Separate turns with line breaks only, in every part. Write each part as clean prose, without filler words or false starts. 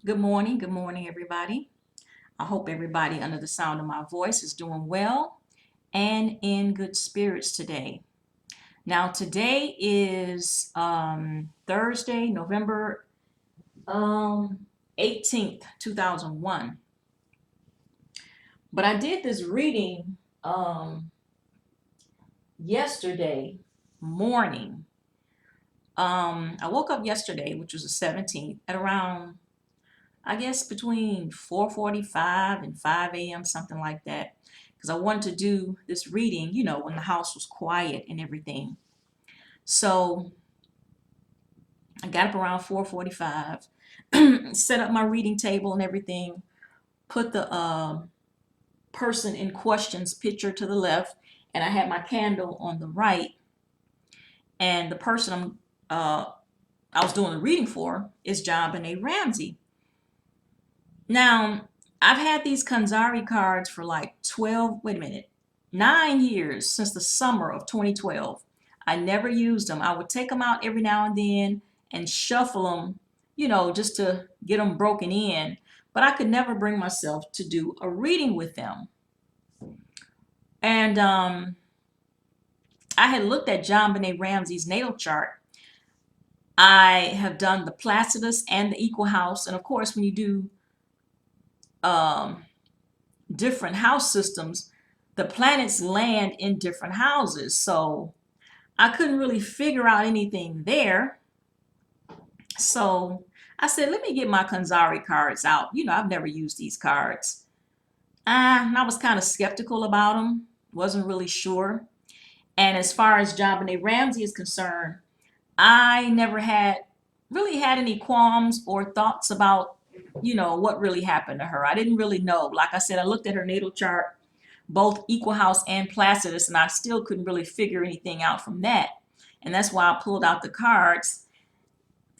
Good morning, everybody. I hope everybody under the sound of my voice is doing well and in good spirits today. Now, today is Thursday, November 18th, 2001. But I did this reading yesterday morning. I woke up yesterday, which was the 17th, at around I guess between 4:45 and 5 a.m., something like that, because I wanted to do this reading, when the house was quiet and everything. So I got up around 4:45, set up my reading table and everything, put the person in question's picture to the left, and I had my candle on the right. And the person I was doing the reading for is JonBenet Ramsey. Now, I've had these Konxari cards for like 9 years, since the summer of 2012. I never used them. I would take them out every now and then and shuffle them, just to get them broken in. But I could never bring myself to do a reading with them. And I had looked at JonBenet Ramsey's natal chart. I have done the Placidus and the Equal House. And of course, when you do um, different house systems, the planets land in different houses. So I couldn't really figure out anything there. So I said, let me get my Konxari cards out. I've never used these cards. I was kind of skeptical about them, wasn't really sure. And as far as JonBenet Ramsey is concerned, I never really had any qualms or thoughts about, what really happened to her. I didn't really know. Like I said, I looked at her natal chart, both Equal House and Placidus, and I still couldn't really figure anything out from that. And that's why I pulled out the cards,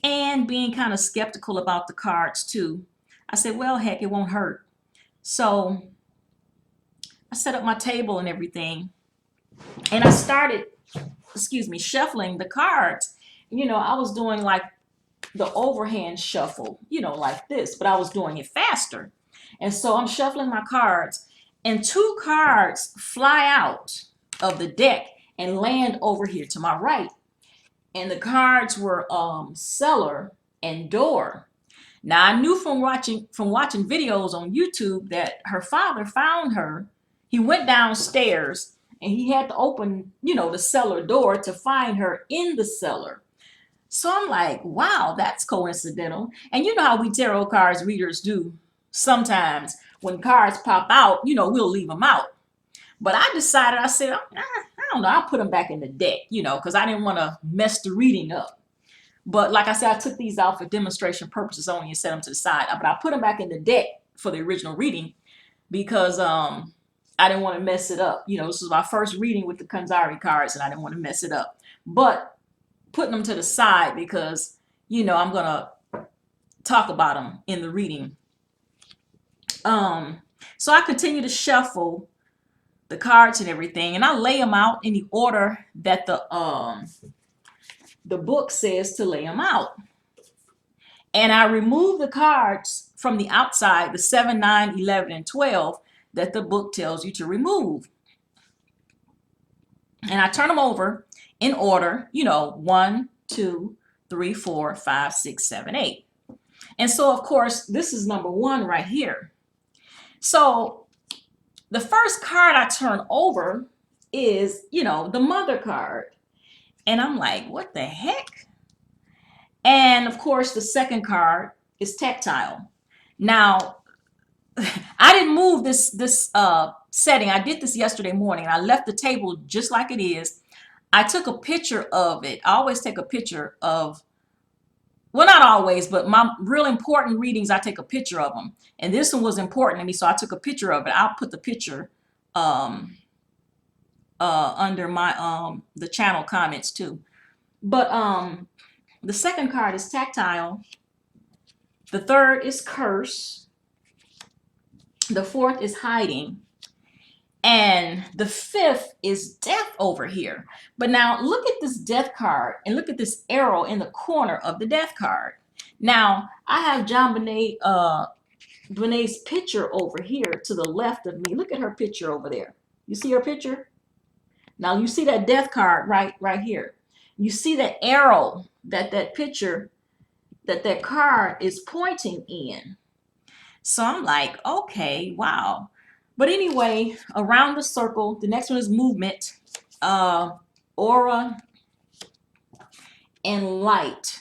and being kind of skeptical about the cards too. I said, well, heck, it won't hurt. So I set up my table and everything, and I started, shuffling the cards. I was doing like the overhand shuffle, like this, but I was doing it faster. And so I'm shuffling my cards, and two cards fly out of the deck and land over here to my right. And the cards were Cellar and Door. Now I knew from watching videos on YouTube that her father found her. He went downstairs and he had to open, the cellar door to find her in the cellar. So I'm like, wow, that's coincidental. And you know how we tarot cards readers do sometimes. When cards pop out, we'll leave them out. But I decided, I said, I don't know, I'll put them back in the deck, because I didn't want to mess the reading up. But like I said, I took these out for demonstration purposes only and set them to the side. But I put them back in the deck for the original reading because I didn't want to mess it up. This was my first reading with the Konxari cards, and I didn't want to mess it up. But putting them to the side because, I'm going to talk about them in the reading. So I continue to shuffle the cards and everything, and I lay them out in the order that the book says to lay them out. And I remove the cards from the outside, the 7, 9, 11, and 12 that the book tells you to remove. And I turn them over in order, 1, 2, 3, 4, 5, 6, 7, 8. And so, of course, this is number 1 right here. So the first card I turn over is, the Mother card. And I'm like, what the heck? And of course, the second card is Tactile. Now, I didn't move this setting. I did this yesterday morning, and I left the table just like it is. I took a picture of it. I always take a picture of, well, not always, but my real important readings, I take a picture of them. And this one was important to me, so I took a picture of it. I'll put the picture under my the channel comments too. But the second card is Tactile. The third is Curse. The fourth is Hiding. And the fifth is Death over here. But now look at this Death card and look at this arrow in the corner of the Death card. Now I have JonBenet's picture over here to the left of me. Look at her picture over there. You see her picture? Now you see that death card right here. You see the arrow that picture that card is pointing in. So I'm like, okay, wow. But anyway, around the circle, the next one is movement, aura, and light.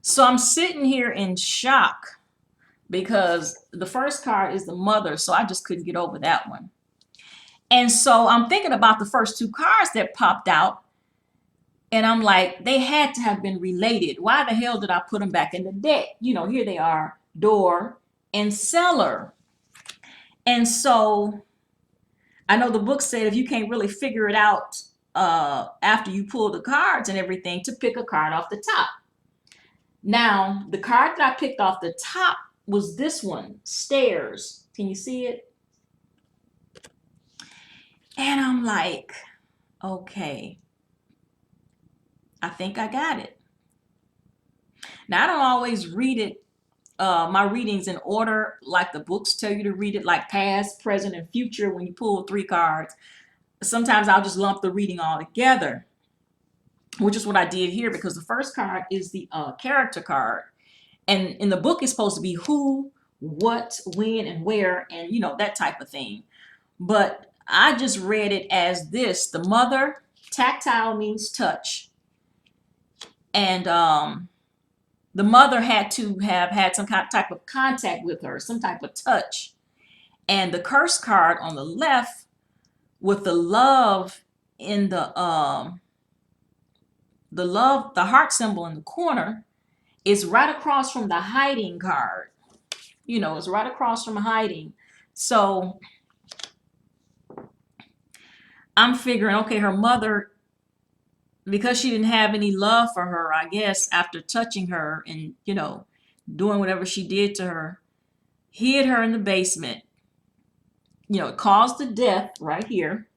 So I'm sitting here in shock because the first card is the mother, so I just couldn't get over that one. And so I'm thinking about the first two cards that popped out, and I'm like, they had to have been related. Why the hell did I put them back in the deck? You know, here they are, door and cellar. And so I know the book said if you can't really figure it out after you pull the cards and everything, to pick a card off the top. Now, the card that I picked off the top was this one, stairs. Can you see it? And I'm like, okay, I think I got it. Now, I don't always read it, my readings in order like the books tell you to read it, like past, present, and future when you pull 3 cards. Sometimes I'll just lump the reading all together, which is what I did here because the first card is the character card. And in the book, it's supposed to be who, what, when, and where, and you know, that type of thing. But I just read it as this. The mother, tactile means touch. And the mother had to have had some kind of type of contact with her, some type of touch. And the curse card on the left with the love in the heart symbol in the corner is right across from the hiding card. You know, it's right across from hiding. So I'm figuring, okay, her mother, because she didn't have any love for her, I guess, after touching her and, you know, doing whatever she did to her, hid her in the basement. You know, it caused the death right here,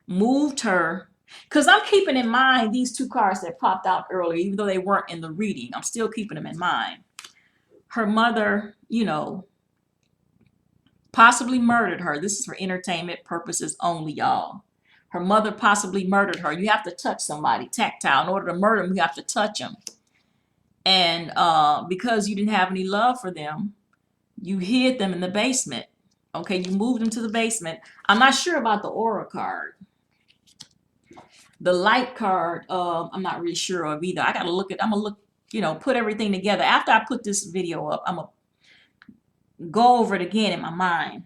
moved her. Because I'm keeping in mind these 2 cards that popped out earlier, even though they weren't in the reading. I'm still keeping them in mind. Her mother, you know, possibly murdered her. This is for entertainment purposes only, y'all. Her mother possibly murdered her. You have to touch somebody, tactile. In order to murder them, you have to touch them. And because you didn't have any love for them, you hid them in the basement. Okay, you moved them to the basement. I'm not sure about the aura card. The light card, I'm not really sure of either. I gotta look at, I'm gonna look, you know, put everything together. After I put this video up, I'm gonna go over it again in my mind.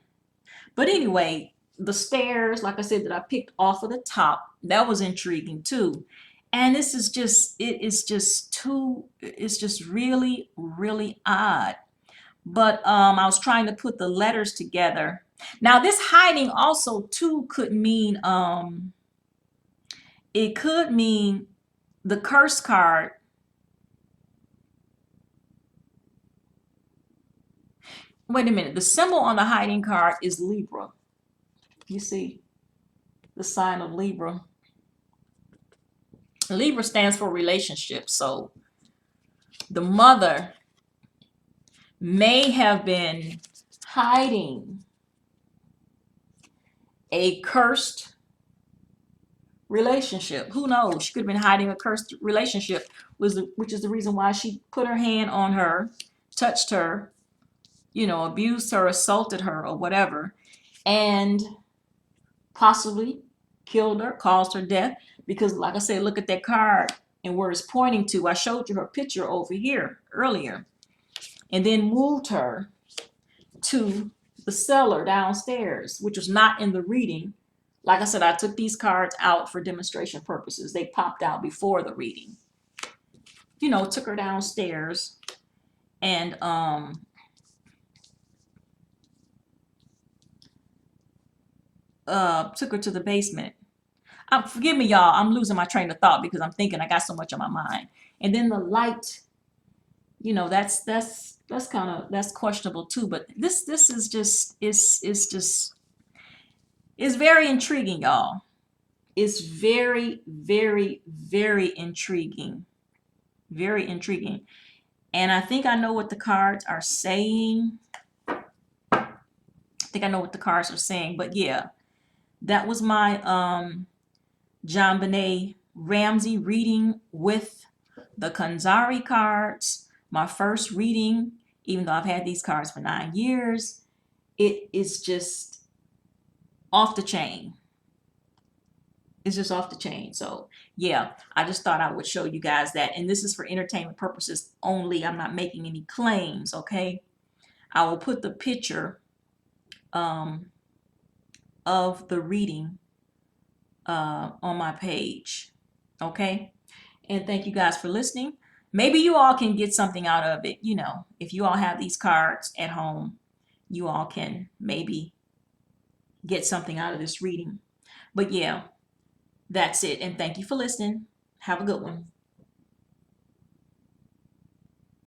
But anyway, the stairs, like I said, that I picked off of the top, that was intriguing too. And this is just, it's just really, really odd. But I was trying to put the letters together. Now this hiding also too could mean, it could mean the curse card. Wait a minute, the symbol on the hiding card is Libra. You see the sign of Libra. Libra stands for relationship. So the mother may have been hiding a cursed relationship. Who knows? She could have been hiding a cursed relationship, which is the reason why she put her hand on her, touched her, you know, abused her, assaulted her, or whatever, and possibly killed her, caused her death. Because, like I said, look at that card and where it's pointing to. I showed you her picture over here earlier, and then moved her to the cellar downstairs, which was not in the reading. Like I said, I took these cards out for demonstration purposes. They popped out before the reading. You know, took her downstairs and took her to the basement. Forgive me, y'all. I'm losing my train of thought because I'm thinking I got so much on my mind. And then the light, you know, that's kind of, that's questionable too. But this is just, it's very intriguing, y'all. It's very, very, very intriguing. Very intriguing. And I think I know what the cards are saying. I think I know what the cards are saying, but yeah, that was my JonBenet Ramsey reading with the Konxari cards. My first reading, even though I've had these cards for 9 years, it is just off the chain. It's just off the chain. So yeah, I just thought I would show you guys that. And this is for entertainment purposes only. I'm not making any claims, okay? I will put the picture um, of the reading on my page, okay? And thank you guys for listening. Maybe you all can get something out of it. You know, if you all have these cards at home, you all can maybe get something out of this reading. But yeah, that's it. And thank you for listening. Have a good one.